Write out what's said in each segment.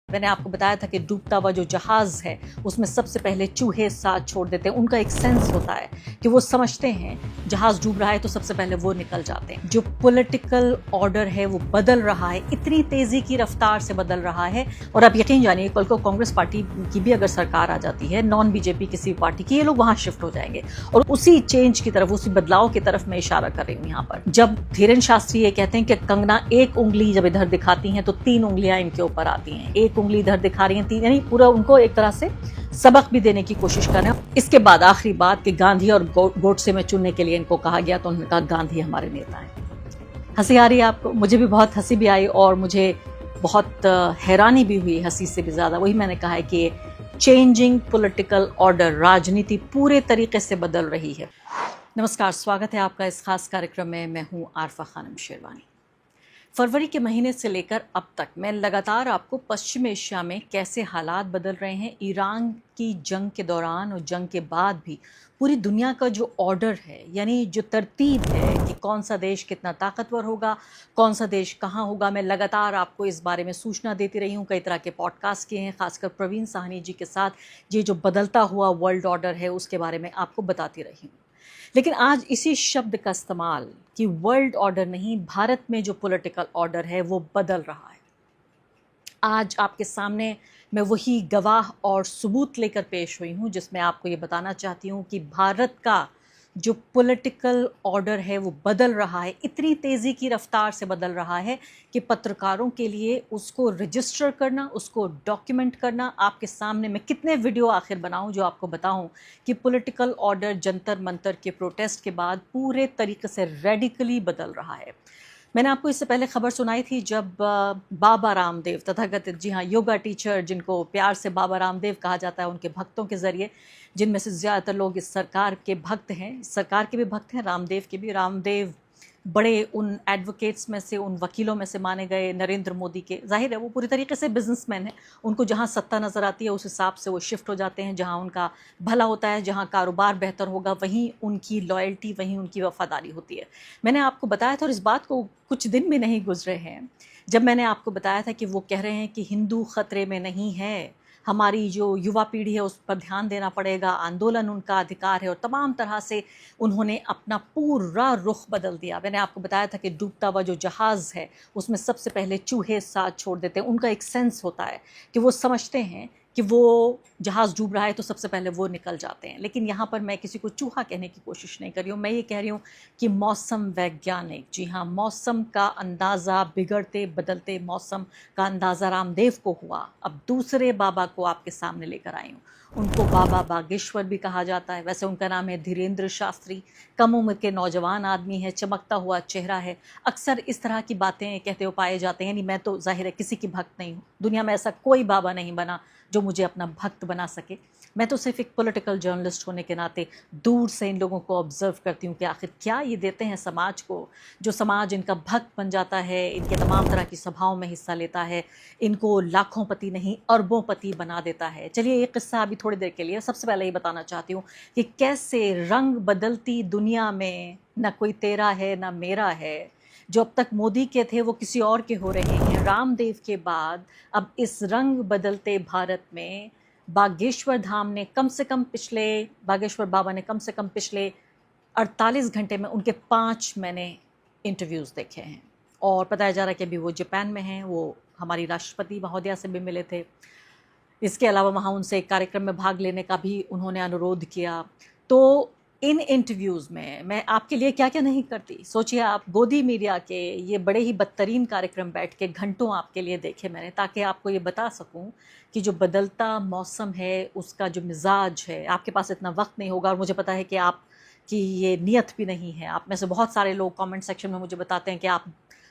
मैंने आपको बताया था कि डूबता हुआ जो जहाज है उसमें सबसे पहले चूहे साथ छोड़ देते हैं। उनका एक सेंस होता है कि वो समझते हैं जहाज डूब रहा है तो सबसे पहले वो निकल जाते हैं। जो पॉलिटिकल ऑर्डर है वो बदल रहा है, इतनी तेजी की रफ्तार से बदल रहा है। और आप यकीन जानिए कल को कांग्रेस पार्टी की भी अगर सरकार आ जाती है, नॉन बीजेपी किसी पार्टी की, ये लोग वहां शिफ्ट हो जाएंगे और उसी चेंज की तरफ, उसी बदलाव की तरफ मैं इशारा कर रही हूँ यहाँ पर। जब धीरेन्द्र शास्त्री ये कहते हैं कि कंगना एक उंगली जब इधर दिखाती हैं तो 3 उंगलियां इनके ऊपर आती हैं, एक उंगली इधर दिखा रही हैं, 3, यानी पूरा उनको एक तरह से सबक भी देने की कोशिश कर रहे हैं। इसके बाद आखिरी बात कि गांधी और गोडसे में चुनने के लिए इनको कहा गया तो उन्होंने कहा गांधी हमारे नेता हैं। हंसी आ रही है आपको? मुझे भी बहुत हंसी भी आई और मुझे बहुत हैरानी भी हुई, हंसी से भी ज्यादा। वही मैंने कहा है कि चेंजिंग पॉलिटिकल ऑर्डर, राजनीति पूरे तरीके से बदल रही है। नमस्कार, स्वागत है आपका इस खास कार्यक्रम में। मैं हूं आरफा खानम शेरवानी। फरवरी के महीने से लेकर अब तक मैं लगातार आपको पश्चिम एशिया में कैसे हालात बदल रहे हैं, ईरान की जंग के दौरान और जंग के बाद भी पूरी दुनिया का जो ऑर्डर है, यानी जो तरतीब है कि कौन सा देश कितना ताकतवर होगा, कौन सा देश कहाँ होगा, मैं लगातार आपको इस बारे में सूचना देती रही हूँ। कई तरह के पॉडकास्ट किए हैं, खासकर प्रवीण साहनी जी के साथ। ये जो बदलता हुआ वर्ल्ड ऑर्डर है उसके बारे में आपको बताती रही हूँ। लेकिन आज इसी शब्द का इस्तेमाल कि वर्ल्ड ऑर्डर नहीं, भारत में जो पॉलिटिकल ऑर्डर है वो बदल रहा है। आज आपके सामने मैं वही गवाह और सबूत लेकर पेश हुई हूं जिसमें आपको ये बताना चाहती हूं कि भारत का जो पॉलिटिकल ऑर्डर है वो बदल रहा है, इतनी तेज़ी की रफ्तार से बदल रहा है कि पत्रकारों के लिए उसको रजिस्टर करना, उसको डॉक्यूमेंट करना, आपके सामने मैं कितने वीडियो आखिर बनाऊं जो आपको बताऊं कि पॉलिटिकल ऑर्डर जंतर मंतर के प्रोटेस्ट के बाद पूरे तरीके से रेडिकली बदल रहा है। मैंने आपको इससे पहले खबर सुनाई थी जब बाबा रामदेव, तथाकथित, जी हाँ, योगा टीचर जिनको प्यार से बाबा रामदेव कहा जाता है, उनके भक्तों के ज़रिए, जिनमें से ज़्यादातर लोग इस सरकार के भक्त हैं, सरकार के भी भक्त हैं, रामदेव के भी। रामदेव बड़े उन एडवोकेट्स में से, उन वकीलों में से माने गए नरेंद्र मोदी के। जाहिर है वो पूरी तरीके से बिजनेसमैन है, उनको जहाँ सत्ता नज़र आती है उस हिसाब से वो शिफ्ट हो जाते हैं, जहाँ उनका भला होता है, जहाँ कारोबार बेहतर होगा, वहीं उनकी लॉयल्टी, वहीं उनकी वफादारी होती है। मैंने आपको बताया था और इस बात को कुछ दिन भी नहीं गुजरे हैं जब मैंने आपको बताया था कि वो कह रहे हैं कि हिंदू खतरे में नहीं है, हमारी जो युवा पीढ़ी है उस पर ध्यान देना पड़ेगा, आंदोलन उनका अधिकार है, और तमाम तरह से उन्होंने अपना पूरा रुख बदल दिया। मैंने आपको बताया था कि डूबता हुआ जो जहाज़ है उसमें सबसे पहले चूहे साथ छोड़ देते हैं। उनका एक सेंस होता है कि वो समझते हैं कि वो जहाज़ डूब रहा है तो सबसे पहले वो निकल जाते हैं। लेकिन यहाँ पर मैं किसी को चूहा कहने की कोशिश नहीं कर रही हूँ, मैं ये कह रही हूँ कि मौसम वैज्ञानिक, जी हाँ, मौसम का अंदाज़ा, बिगड़ते बदलते मौसम का अंदाज़ा रामदेव को हुआ। अब दूसरे बाबा को आपके सामने लेकर आई हूँ। उनको बाबा बागेश्वर भी कहा जाता है। वैसे उनका नाम है धीरेन्द्र शास्त्री। कम उम्र के नौजवान आदमी है, चमकता हुआ चेहरा है। अक्सर इस तरह की बातें कहते हुए पाए जाते हैं। यानी मैं तो जाहिर है किसी की भक्त नहीं हूँ, दुनिया में ऐसा कोई बाबा नहीं बना जो मुझे अपना भक्त बना सके। मैं तो सिर्फ एक पॉलिटिकल जर्नलिस्ट होने के नाते दूर से इन लोगों को ऑब्जर्व करती हूँ कि आखिर क्या ये देते हैं समाज को, जो समाज इनका भक्त बन जाता है, इनके तमाम तरह की सभाओं में हिस्सा लेता है, इनको लाखों पति नहीं अरबों पति बना देता है। चलिए एक किस्सा अभी थोड़ी देर के लिए, सबसे पहले ये बताना चाहती हूँ कि कैसे रंग बदलती दुनिया में न कोई तेरा है न मेरा है। जो अब तक मोदी के थे वो किसी और के हो रहे हैं। रामदेव के बाद अब इस रंग बदलते भारत में बागेश्वर धाम ने कम से कम पिछले, बागेश्वर बाबा ने कम से कम पिछले 48 घंटे में उनके 5 मैंने इंटरव्यूज़ देखे हैं और बताया जा रहा है कि अभी वो जापान में हैं। वो हमारी राष्ट्रपति महोदया से भी मिले थे। इसके अलावा वहाँ उनसे एक कार्यक्रम में भाग लेने का भी उन्होंने अनुरोध किया। तो इन इंटरव्यूज़ में मैं आपके लिए क्या क्या नहीं करती। सोचिए आप, गोदी मीडिया के ये बड़े ही बदतरीन कार्यक्रम बैठ के घंटों आपके लिए देखे मैंने, ताकि आपको ये बता सकूं कि जो बदलता मौसम है उसका जो मिजाज है, आपके पास इतना वक्त नहीं होगा और मुझे पता है कि आप कि ये नियत भी नहीं है। आप में से बहुत सारे लोग कमेंट सेक्शन में मुझे बताते हैं कि आप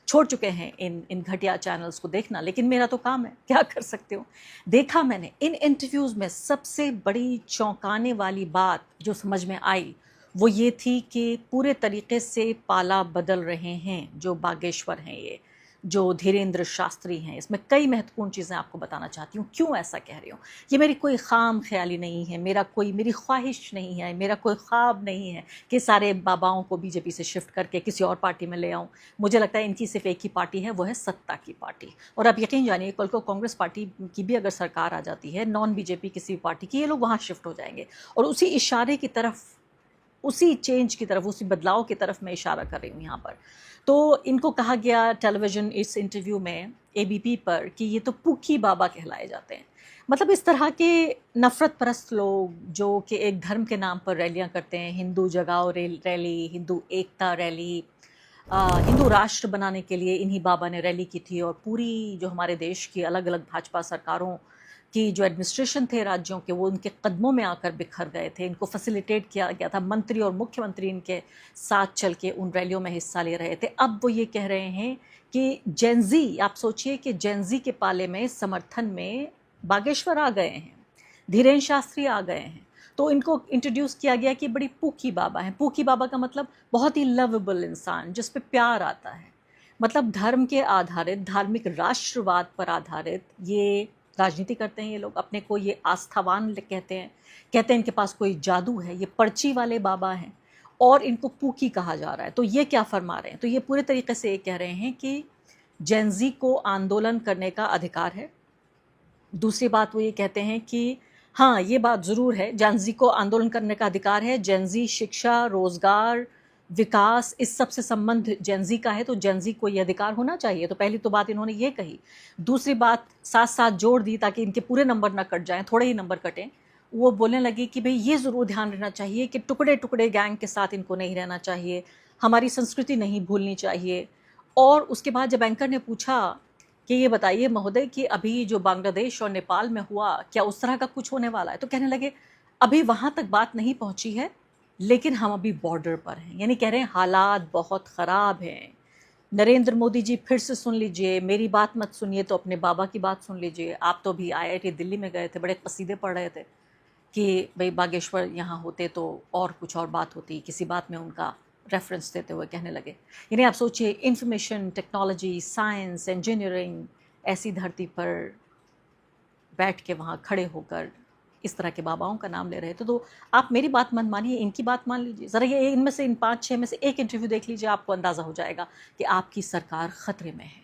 छोड़ चुके हैं इन घटिया चैनल्स को देखना, लेकिन मेरा तो काम है, क्या कर सकते हो। देखा मैंने इन इंटरव्यूज़ में, सबसे बड़ी चौंकाने वाली बात जो समझ में आई वो ये थी कि पूरे तरीके से पाला बदल रहे हैं जो बागेश्वर हैं। ये जो धीरेन्द्र शास्त्री हैं, इसमें कई महत्वपूर्ण चीज़ें आपको बताना चाहती हूँ। क्यों ऐसा कह रही हूँ? ये मेरी कोई खाम ख्याली नहीं है, मेरी ख्वाहिश नहीं है, मेरा कोई ख्वाब नहीं है कि सारे बाबाओं को बीजेपी से शिफ्ट करके किसी और पार्टी में ले आऊँ। मुझे लगता है इनकी सिर्फ एक ही पार्टी है, वो है सत्ता की पार्टी। और आप यकीन जानिए, कल को कांग्रेस पार्टी की भी अगर सरकार आ जाती है, नॉन बीजेपी किसी भी पार्टी की, ये लोग वहाँ शिफ्ट हो जाएंगे। और उसी इशारे की तरफ, उसी चेंज की तरफ, उसी बदलाव की तरफ मैं इशारा कर रही हूँ यहाँ पर। तो इनको कहा गया टेलीविज़न इस इंटरव्यू में एबीपी पर कि ये तो पुखी बाबा कहलाए जाते हैं। मतलब इस तरह के नफ़रत परस्त लोग जो कि एक धर्म के नाम पर रैलियां करते हैं, हिंदू जगाओ रैली, हिंदू एकता रैली, हिंदू राष्ट्र बनाने के लिए इन्हीं बाबा ने रैली की थी। और पूरी जो हमारे देश की अलग अलग भाजपा सरकारों कि जो एडमिनिस्ट्रेशन थे राज्यों के, वो उनके कदमों में आकर बिखर गए थे। इनको फैसिलिटेट किया गया था, मंत्री और मुख्यमंत्री इनके साथ चल के उन रैलियों में हिस्सा ले रहे थे। अब वो ये कह रहे हैं कि जेनजी, आप सोचिए कि जेनजी के पाले में समर्थन में बागेश्वर आ गए हैं, धीरेन्द्र शास्त्री आ गए हैं। तो इनको इंट्रोड्यूस किया गया कि बड़ी पूकी बाबा हैं। पूकी बाबा का मतलब बहुत ही लवेबल इंसान, जिस पे प्यार आता है। मतलब धर्म के आधारित, धार्मिक राष्ट्रवाद पर आधारित ये राजनीति करते हैं ये लोग। अपने को ये आस्थावान कहते हैं इनके पास कोई जादू है, ये पर्ची वाले बाबा हैं और इनको पूकी कहा जा रहा है। तो ये क्या फरमा रहे हैं? तो ये पूरे तरीके से ये कह रहे हैं कि जेनजी को आंदोलन करने का अधिकार है। दूसरी बात वो ये कहते हैं कि हाँ, ये बात ज़रूर है, जेनजी को आंदोलन करने का अधिकार है। जेनजी शिक्षा, रोज़गार, विकास, इस सब से संबंध जेनजी का है, तो जेनजी को ये अधिकार होना चाहिए। तो पहली तो बात इन्होंने ये कही। दूसरी बात साथ साथ जोड़ दी ताकि इनके पूरे नंबर ना कट जाएं, थोड़े ही नंबर कटें। वो बोलने लगी कि भाई ये ज़रूर ध्यान रखना चाहिए कि टुकड़े टुकड़े गैंग के साथ इनको नहीं रहना चाहिए, हमारी संस्कृति नहीं भूलनी चाहिए। और उसके बाद जब एंकर ने पूछा कि ये बताइए महोदय कि अभी जो बांग्लादेश और नेपाल में हुआ, क्या उस तरह का कुछ होने वाला है? तो कहने लगे अभी वहाँ तक बात नहीं पहुँची है, लेकिन हम अभी बॉर्डर पर हैं। यानी कह रहे हैं हालात बहुत ख़राब हैं। नरेंद्र मोदी जी फिर से सुन लीजिए, मेरी बात मत सुनिए तो अपने बाबा की बात सुन लीजिए। आप तो अभी आईआईटी दिल्ली में गए थे, बड़े कसीदे पढ़ रहे थे कि भाई बागेश्वर यहाँ होते तो और कुछ और बात होती। किसी बात में उनका रेफरेंस देते हुए कहने लगे, यानी आप सोचिए इंफॉर्मेशन टेक्नोलॉजी, साइंस, इंजीनियरिंग, ऐसी धरती पर बैठ के वहाँ खड़े होकर इस तरह के बाबाओं का नाम ले रहे थे। तो आप मेरी बात मत मानिए, इनकी बात मान लीजिए। ज़रा ये इनमें से, इन 5-6 में से एक इंटरव्यू देख लीजिए, आपको अंदाज़ा हो जाएगा कि आपकी सरकार ख़तरे में है,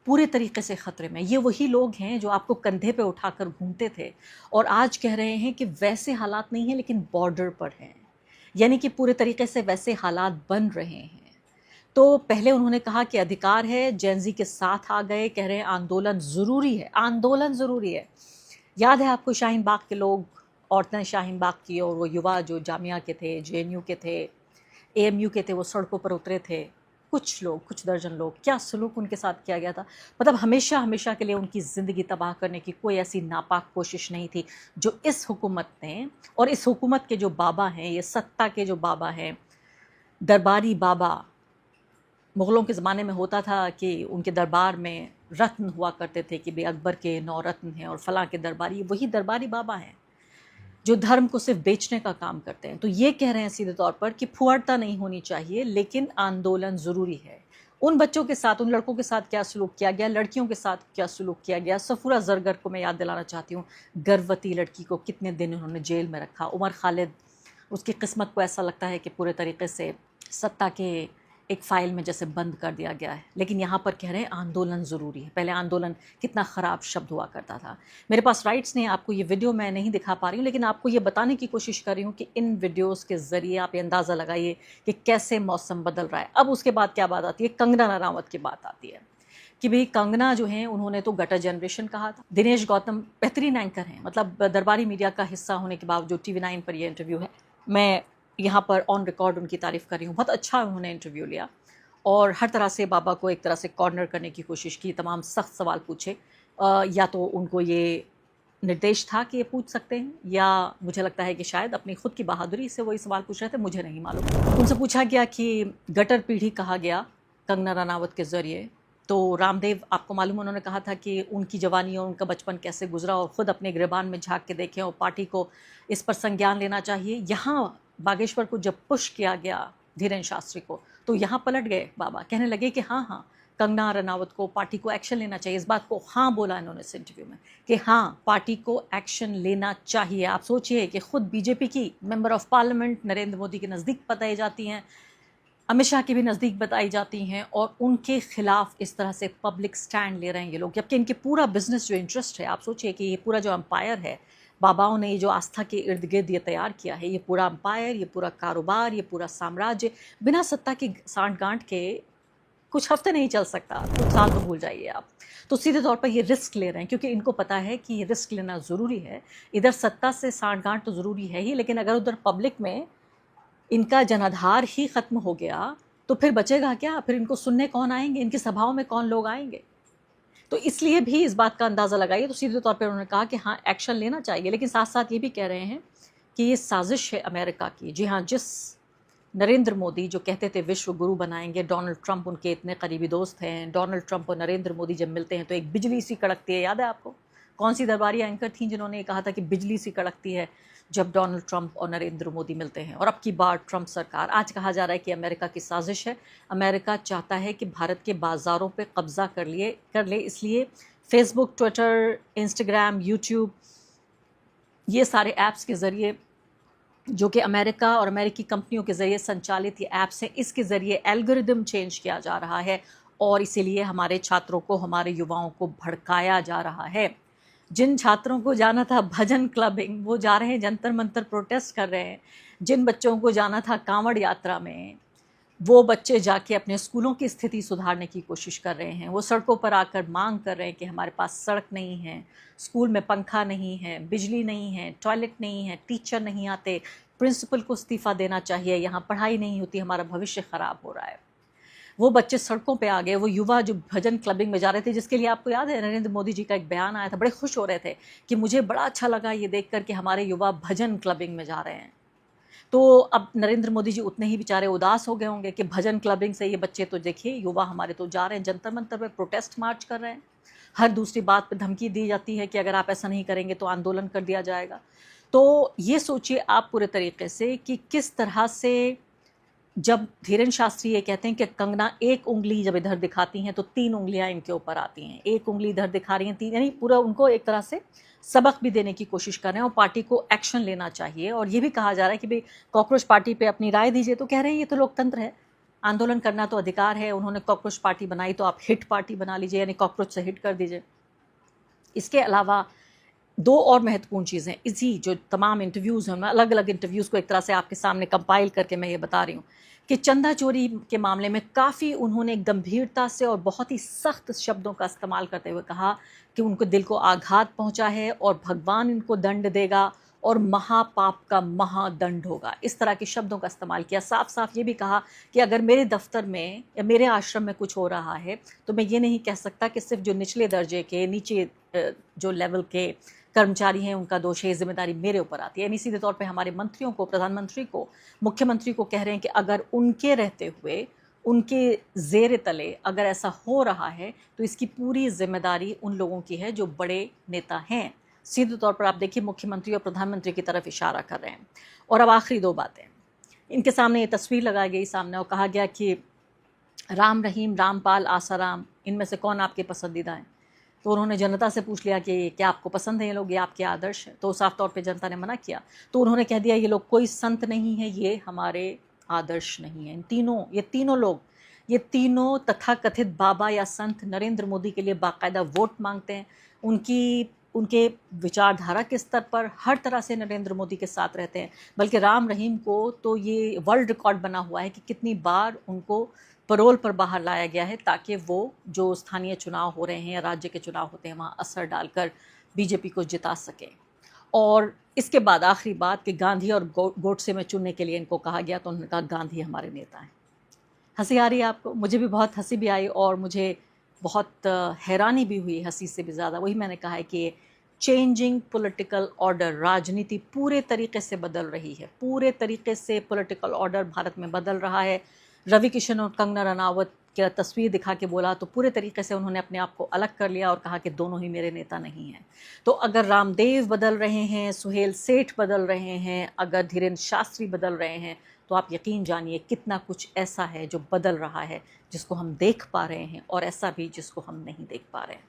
पूरे तरीके से ख़तरे में। ये वही लोग हैं जो आपको कंधे पे उठाकर घूमते थे और आज कह रहे हैं कि वैसे हालात नहीं हैं लेकिन बॉर्डर पर हैं, यानी कि पूरे तरीके से वैसे हालात बन रहे हैं। तो पहले उन्होंने कहा कि अधिकार है, जेनजी के साथ आ गए, कह रहे हैं आंदोलन ज़रूरी है, आंदोलन ज़रूरी है। याद है आपको शाहीन बाग के लोग, औरतें शाहीन बाग की और वो युवा जो जामिया के थे, जेएनयू के थे, एएमयू के थे, वो सड़कों पर उतरे थे। कुछ लोग, कुछ दर्जन लोग, क्या सलूक उनके साथ किया गया था। मतलब हमेशा हमेशा के लिए उनकी ज़िंदगी तबाह करने की कोई ऐसी नापाक कोशिश नहीं थी जो इस हुकूमत ने, और इस हुकूमत के जो बाबा हैं, ये सत्ता के जो बाबा हैं, दरबारी बाबा। मुग़लों के ज़माने में होता था कि उनके दरबार में रत्न हुआ करते थे कि भाई अकबर के 9 रत्न हैं और फ़लाँ के दरबारी, वही दरबारी बाबा हैं जो धर्म को सिर्फ बेचने का काम करते हैं। तो ये कह रहे हैं सीधे तौर पर कि फुहड़ता नहीं होनी चाहिए, लेकिन आंदोलन ज़रूरी है। उन बच्चों के साथ, उन लड़कों के साथ क्या सलूक किया गया, लड़कियों के साथ क्या सलूक किया गया। सफूरा जरगर को मैं याद दिलाना चाहती हूँ, गर्भवती लड़की को कितने दिन उन्होंने जेल में रखा। उमर खालिद, उसकी किस्मत को ऐसा लगता है कि पूरे तरीके से सत्ता के एक फ़ाइल में जैसे बंद कर दिया गया है। लेकिन यहाँ पर कह रहे हैं आंदोलन ज़रूरी है। पहले आंदोलन कितना ख़राब शब्द हुआ करता था। मेरे पास राइट्स नहीं, आपको ये वीडियो मैं नहीं दिखा पा रही हूँ, लेकिन आपको ये बताने की कोशिश कर रही हूँ कि इन वीडियोज़ के ज़रिए आप ये अंदाज़ा लगाइए कि कैसे मौसम बदल रहा है। अब उसके बाद क्या बात आती है, कंगना रनावत की बात आती है कि भाई कंगना जो हैं उन्होंने तो गटर जनरेशन कहा था। दिनेश गौतम बेहतरीन एंकर हैं, मतलब दरबारी मीडिया का हिस्सा होने के बावजूद TV9 पर ये इंटरव्यू है, मैं यहाँ पर ऑन रिकॉर्ड उनकी तारीफ़ कर रही हूँ। बहुत अच्छा उन्होंने इंटरव्यू लिया और हर तरह से बाबा को एक तरह से कॉर्नर करने की कोशिश की, तमाम सख्त सवाल पूछे। या तो उनको ये निर्देश था कि ये पूछ सकते हैं, या मुझे लगता है कि शायद अपनी खुद की बहादुरी से वो ये सवाल पूछ रहे थे, मुझे नहीं मालूम। उनसे पूछा गया कि गटर पीढ़ी कहा गया कंगना रनावत के ज़रिए, तो रामदेव, आपको मालूम, उन्होंने कहा था कि उनकी जवानी और उनका बचपन कैसे गुजरा और ख़ुद अपने गिरबान में झांक के देखें और पार्टी को इस पर संज्ञान लेना चाहिए। यहाँ बागेश्वर को जब पुश किया गया धीरेन्द्र शास्त्री को, तो यहाँ पलट गए बाबा, कहने लगे कि हाँ हाँ, कंगना रनावत को, पार्टी को एक्शन लेना चाहिए। इस बात को हाँ बोला इन्होंने इस इंटरव्यू में कि हाँ, पार्टी को एक्शन लेना चाहिए। आप सोचिए कि खुद बीजेपी की member of parliament Narendra Modi के नज़दीक बताई जाती हैं, अमित शाह के भी नज़दीक बताई जाती हैं, और उनके खिलाफ इस तरह से पब्लिक स्टैंड ले रहे हैं ये लोग, जबकि इनके पूरा बिजनेस जो इंटरेस्ट है, आप सोचिए कि ये पूरा जो एम्पायर है, बाबाओं ने ये जो आस्था के इर्द गिर्द ये तैयार किया है, ये पूरा एम्पायर, ये पूरा कारोबार, ये पूरा साम्राज्य बिना सत्ता की सांठ गांठ के कुछ हफ्ते नहीं चल सकता, कुछ साल तो भूल जाइए आप। तो सीधे तौर पर ये रिस्क ले रहे हैं, क्योंकि इनको पता है कि ये रिस्क लेना ज़रूरी है। इधर सत्ता से सांठ गांठ तो ज़रूरी है ही, लेकिन अगर उधर पब्लिक में इनका जनाधार ही ख़त्म हो गया तो फिर बचेगा क्या? फिर इनको सुनने कौन आएंगे? इनकी सभाओं में कौन लोग आएंगे? तो इसलिए भी इस बात का अंदाज़ा लगाइए। तो सीधे तौर पर उन्होंने कहा कि हाँ, एक्शन लेना चाहिए, लेकिन साथ साथ ये भी कह रहे हैं कि ये साजिश है अमेरिका की। जी हाँ, जिस नरेंद्र मोदी जो कहते थे विश्व गुरु बनाएंगे, डोनाल्ड ट्रंप उनके इतने करीबी दोस्त हैं, डोनाल्ड ट्रंप और नरेंद्र मोदी जब मिलते हैं तो एक बिजली सी कड़कती है। याद है आपको? कौन सी दरबारी एंकर थी जिन्होंने ये कहा था कि बिजली सी कड़कती है जब डोनाल्ड ट्रंप और नरेंद्र मोदी मिलते हैं? और अब की बार ट्रंप सरकार, आज कहा जा रहा है कि अमेरिका की साजिश है। अमेरिका चाहता है कि भारत के बाज़ारों पे कब्ज़ा कर ले, इसलिए फेसबुक, ट्विटर, इंस्टाग्राम, यूट्यूब, ये सारे ऐप्स के ज़रिए, जो कि अमेरिका और अमेरिकी कंपनियों के ज़रिए संचालित ये ऐप्स हैं, इसके ज़रिए एल्गोरिदम चेंज किया जा रहा है, और इसीलिए हमारे छात्रों को, हमारे युवाओं को भड़काया जा रहा है। जिन छात्रों को जाना था भजन क्लबिंग, वो जा रहे हैं जंतर मंतर प्रोटेस्ट कर रहे हैं। जिन बच्चों को जाना था कांवड़ यात्रा में, वो बच्चे जाके अपने स्कूलों की स्थिति सुधारने की कोशिश कर रहे हैं। वो सड़कों पर आकर मांग कर रहे हैं कि हमारे पास सड़क नहीं है, स्कूल में पंखा नहीं है, बिजली नहीं है, टॉयलेट नहीं है, टीचर नहीं आते, प्रिंसिपल को इस्तीफ़ा देना चाहिए, यहाँ पढ़ाई नहीं होती, हमारा भविष्य ख़राब हो रहा है। वो बच्चे सड़कों पे आ गए, वो युवा जो भजन क्लबिंग में जा रहे थे, जिसके लिए आपको याद है नरेंद्र मोदी जी का एक बयान आया था, बड़े खुश हो रहे थे कि मुझे बड़ा अच्छा लगा ये देखकर कि हमारे युवा भजन क्लबिंग में जा रहे हैं। तो अब नरेंद्र मोदी जी उतने ही बेचारे उदास हो गए होंगे कि भजन क्लबिंग से ये बच्चे, तो देखिए युवा हमारे तो जा रहे हैं, जंतर मंतर पे प्रोटेस्ट मार्च कर रहे हैं, हर दूसरी बात पे धमकी दी जाती है कि अगर आप ऐसा नहीं करेंगे तो आंदोलन कर दिया जाएगा। तो ये सोचिए आप पूरे तरीके से कि किस तरह से, जब धीरेन्द्र शास्त्री ये कहते हैं कि कंगना एक उंगली जब इधर दिखाती हैं तो 3 उंगलियां इनके ऊपर आती हैं, एक उंगली इधर दिखा रही हैं, 3, यानी पूरा उनको एक तरह से सबक भी देने की कोशिश कर रहे हैं, और पार्टी को एक्शन लेना चाहिए। और ये भी कहा जा रहा है कि भाई कॉकरोच पार्टी पे अपनी राय दीजिए, तो कह रहे हैं ये तो लोकतंत्र है, आंदोलन करना तो अधिकार है, उन्होंने कॉकरोच पार्टी बनाई तो आप हिट पार्टी बना लीजिए, यानी कॉकरोच से हिट कर दीजिए। इसके अलावा 2 और महत्वपूर्ण चीज़ें, इसी जो तमाम इंटरव्यूज़ हैं, मैं अलग अलग इंटरव्यूज़ को एक तरह से आपके सामने कंपाइल करके मैं ये बता रही हूँ कि चंदा चोरी के मामले में काफ़ी उन्होंने गंभीरता से और बहुत ही सख्त शब्दों का इस्तेमाल करते हुए कहा कि उनको दिल को आघात पहुंचा है और भगवान इनको दंड देगा और महापाप का महादंड होगा, इस तरह के शब्दों का इस्तेमाल किया। साफ साफ ये भी कहा कि अगर मेरे दफ्तर में या मेरे आश्रम में कुछ हो रहा है तो मैं ये नहीं कह सकता कि सिर्फ जो निचले दर्जे के, नीचे जो लेवल के कर्मचारी हैं उनका दोष है, जिम्मेदारी मेरे ऊपर आती है। यानी सीधे तौर पे हमारे मंत्रियों को, प्रधानमंत्री को, मुख्यमंत्री को कह रहे हैं कि अगर उनके रहते हुए, उनके ज़ेर तले अगर ऐसा हो रहा है तो इसकी पूरी जिम्मेदारी उन लोगों की है जो बड़े नेता हैं। सीधे तौर पर आप देखिए मुख्यमंत्री और प्रधानमंत्री की तरफ इशारा कर रहे हैं। और अब आखिरी 2 बातें, इनके सामने ये तस्वीर लगाई गई सामने और कहा गया कि राम रहीम, रामपाल, आसाराम, इनमें से कौन आपके पसंदीदा हैं? तो उन्होंने जनता से पूछ लिया कि क्या आपको पसंद है ये लोग, ये आपके आदर्श हैं? तो साफ तौर पे जनता ने मना किया। तो उन्होंने कह दिया ये लोग कोई संत नहीं है, ये हमारे आदर्श नहीं है। ये तीनों लोग, ये तीनों तथाकथित बाबा या संत नरेंद्र मोदी के लिए बाकायदा वोट मांगते हैं, उनके विचारधारा के स्तर पर हर तरह से नरेंद्र मोदी के साथ रहते हैं। बल्कि राम रहीम को तो ये वर्ल्ड रिकॉर्ड बना हुआ है कि कितनी बार उनको पैरोल पर बाहर लाया गया है ताकि वो जो स्थानीय चुनाव हो रहे हैं या राज्य के चुनाव होते हैं वहाँ असर डालकर बीजेपी को जिता सकें। और इसके बाद आखिरी बात कि गांधी और गोडसे में चुनने के लिए इनको कहा गया, तो उन्होंने कहा गांधी हमारे नेता हैं। हंसी आ रही है आपको? मुझे भी बहुत हंसी भी आई और मुझे बहुत हैरानी भी हुई, हंसी से भी ज़्यादा। वही मैंने कहा है कि चेंजिंग पॉलिटिकल ऑर्डर, राजनीति पूरे तरीके से बदल रही है, पूरे तरीके से पॉलिटिकल ऑर्डर भारत में बदल रहा है। रवि किशन और कंगना रनावत की तस्वीर दिखा के बोला तो पूरे तरीके से उन्होंने अपने आप को अलग कर लिया और कहा कि दोनों ही मेरे नेता नहीं हैं। तो अगर रामदेव बदल रहे हैं, सुहेल सेठ बदल रहे हैं, अगर धीरेन्द्र शास्त्री बदल रहे हैं, तो तो आप यकीन जानिए कितना कुछ ऐसा है जो बदल रहा है, जिसको हम देख पा रहे हैं, और ऐसा भी जिसको हम नहीं देख पा रहे हैं।